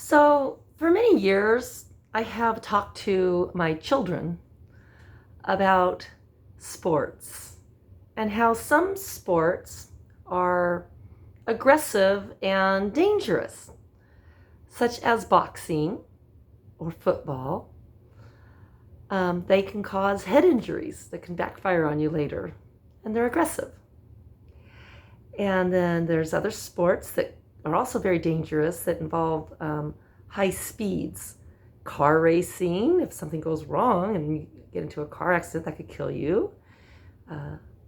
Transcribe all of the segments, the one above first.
So, for many years, I have talked to my children about sports and how some sports are aggressive and dangerous, such as boxing or football. They can cause head injuries that can backfire on you later, and they're aggressive. And then there's other sports that are also very dangerous that involve high speeds. Car racing, if something goes wrong and you get into a car accident, that could kill you.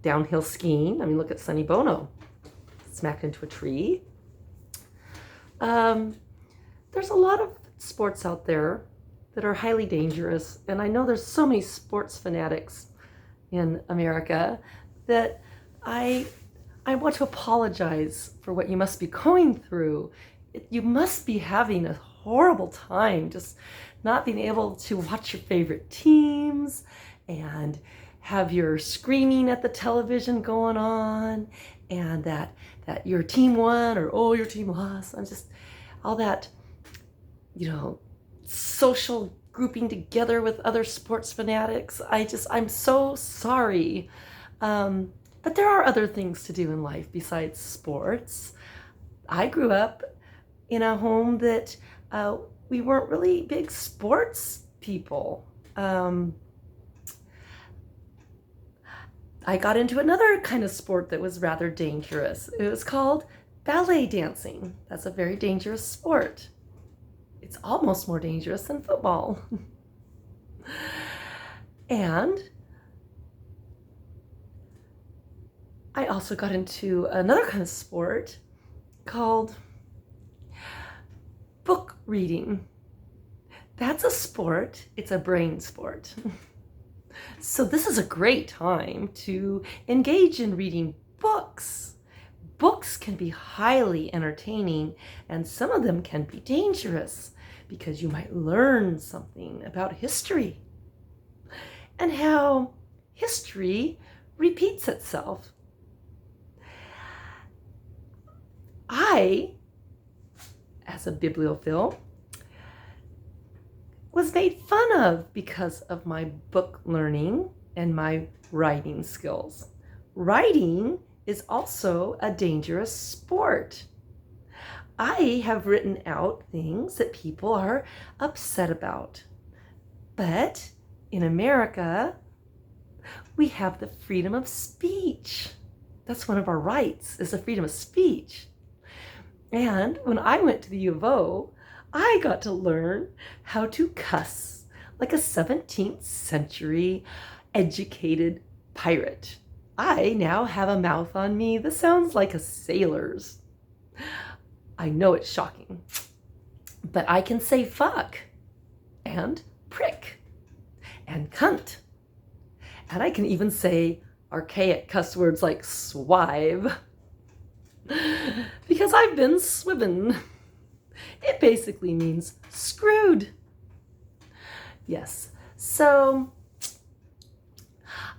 Downhill skiing, look at Sonny Bono, smacked into a tree. There's a lot of sports out there that are highly dangerous, and I know there's so many sports fanatics in America that I want to apologize for what you must be going through. You must be having a horrible time just not being able to watch your favorite teams and have your screaming at the television going on, and that your team won or oh your team lost. I'm just all that, social grouping together with other sports fanatics. I'm so sorry. But there are other things to do in life besides sports. I grew up in a home that we weren't really big sports people. I got into another kind of sport that was rather dangerous. It was called ballet dancing. That's a very dangerous sport. It's almost more dangerous than football. And I also got into another kind of sport called book reading. That's a sport. It's a brain sport. So this is a great time to engage in reading books. Books can be highly entertaining, and some of them can be dangerous because you might learn something about history and how history repeats itself. I, as a bibliophile, was made fun of because of my book learning and my writing skills. Writing is also a dangerous sport. I have written out things that people are upset about. But in America, we have the freedom of speech. That's one of our rights, is the freedom of speech. And when I went to the U of O, I got to learn how to cuss like a 17th century educated pirate. I now have a mouth on me that sounds like a sailor's. I know it's shocking, but I can say fuck and prick and cunt. And I can even say archaic cuss words like swive. Because I've been swiven. It basically means screwed. Yes, so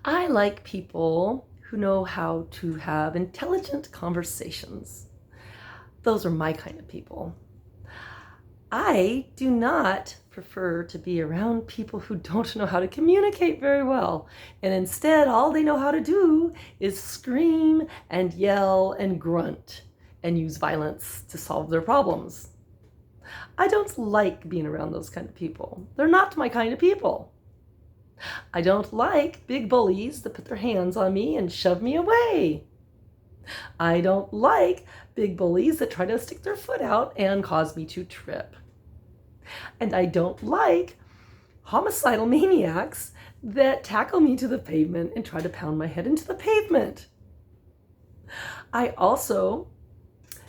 I like people who know how to have intelligent conversations. Those are my kind of people. I do not prefer to be around people who don't know how to communicate very well. And instead, all they know how to do is scream and yell and grunt and use violence to solve their problems. I don't like being around those kind of people. They're not my kind of people. I don't like big bullies that put their hands on me and shove me away. I don't like big bullies that try to stick their foot out and cause me to trip. And I don't like homicidal maniacs that tackle me to the pavement and try to pound my head into the pavement. I also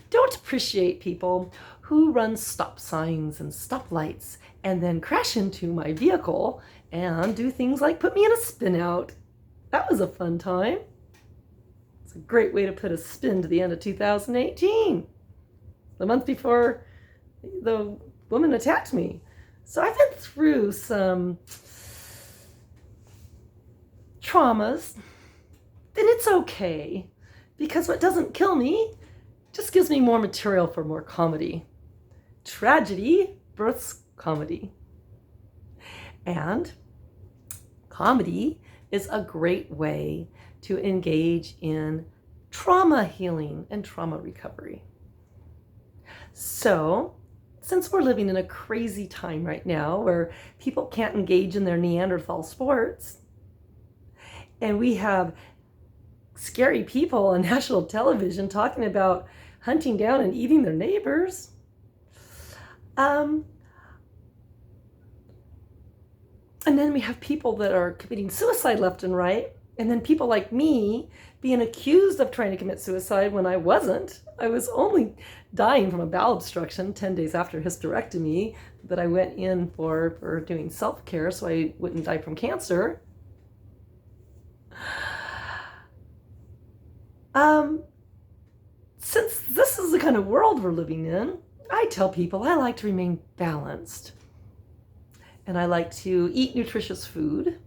don't appreciate people who run stop signs and stoplights and then crash into my vehicle and do things like put me in a spin out. That was a fun time. It's a great way to put a spin to the end of 2018, the month before the woman attacked me. So I've been through some traumas, and it's okay, because what doesn't kill me just gives me more material for more comedy. Tragedy births comedy. And comedy is a great way to engage in trauma healing and trauma recovery. So, since we're living in a crazy time right now where people can't engage in their Neanderthal sports, and we have scary people on national television talking about hunting down and eating their neighbors, and then we have people that are committing suicide left and right, and then people like me being accused of trying to commit suicide when I wasn't. I was only dying from a bowel obstruction 10 days after hysterectomy that I went in for doing self-care so I wouldn't die from cancer. Since this is the kind of world we're living in, I tell people I like to remain balanced. And I like to eat nutritious food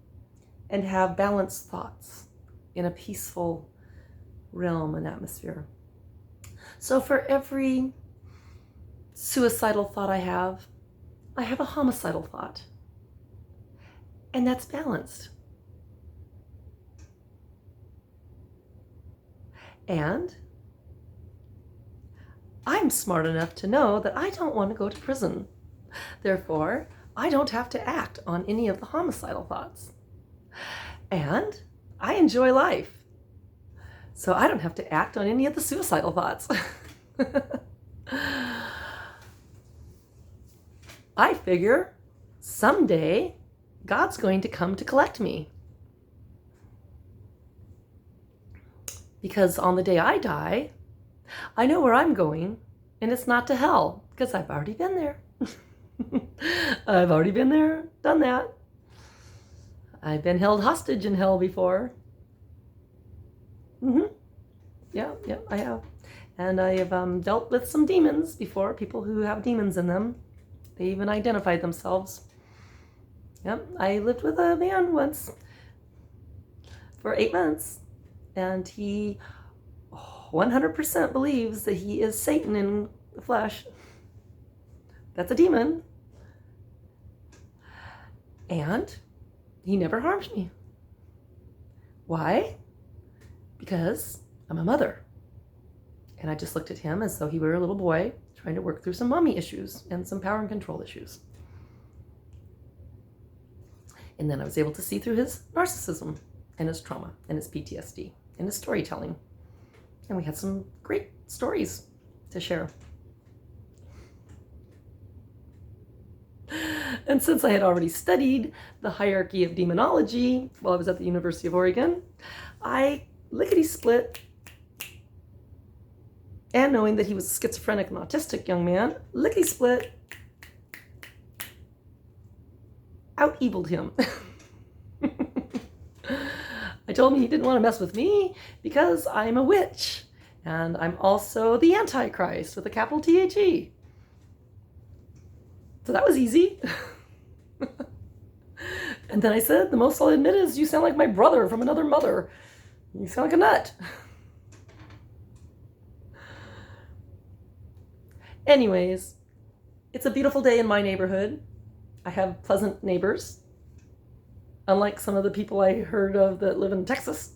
and have balanced thoughts in a peaceful realm and atmosphere. So for every suicidal thought I have a homicidal thought. And that's balanced. And I'm smart enough to know that I don't want to go to prison. Therefore, I don't have to act on any of the homicidal thoughts. And I enjoy life. So I don't have to act on any of the suicidal thoughts. I figure someday God's going to come to collect me. Because on the day I die, I know where I'm going, and it's not to hell, because I've already been there. I've already been there, done that. I've been held hostage in hell before. Yeah, I have. And I have dealt with some demons before, people who have demons in them. They even identified themselves. Yep, I lived with a man once for 8 months, and he 100% believes that he is Satan in the flesh. That's a demon. And he never harmed me. Why? Because I'm a mother. And I just looked at him as though he were a little boy trying to work through some mommy issues and some power and control issues. And then I was able to see through his narcissism and his trauma and his PTSD and his storytelling. And we had some great stories to share. And since I had already studied the hierarchy of demonology while I was at the University of Oregon, I lickety-split, and knowing that he was a schizophrenic and autistic young man, lickety-split, out-eviled him. I told him he didn't want to mess with me because I'm a witch, and I'm also the Antichrist with a capital T-H-E. So that was easy. And then I said, the most I'll admit is you sound like my brother from another mother. You sound like a nut. Anyways, it's a beautiful day in my neighborhood. I have pleasant neighbors, unlike some of the people I heard of that live in Texas.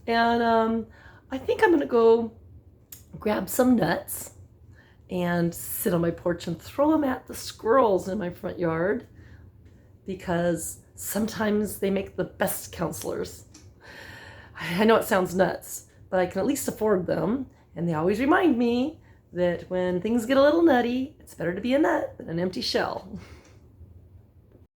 And I think I'm going to go grab some nuts and sit on my porch and throw them at the squirrels in my front yard, because sometimes they make the best counselors. I know it sounds nuts, but I can at least afford them, and they always remind me that when things get a little nutty, it's better to be a nut than an empty shell.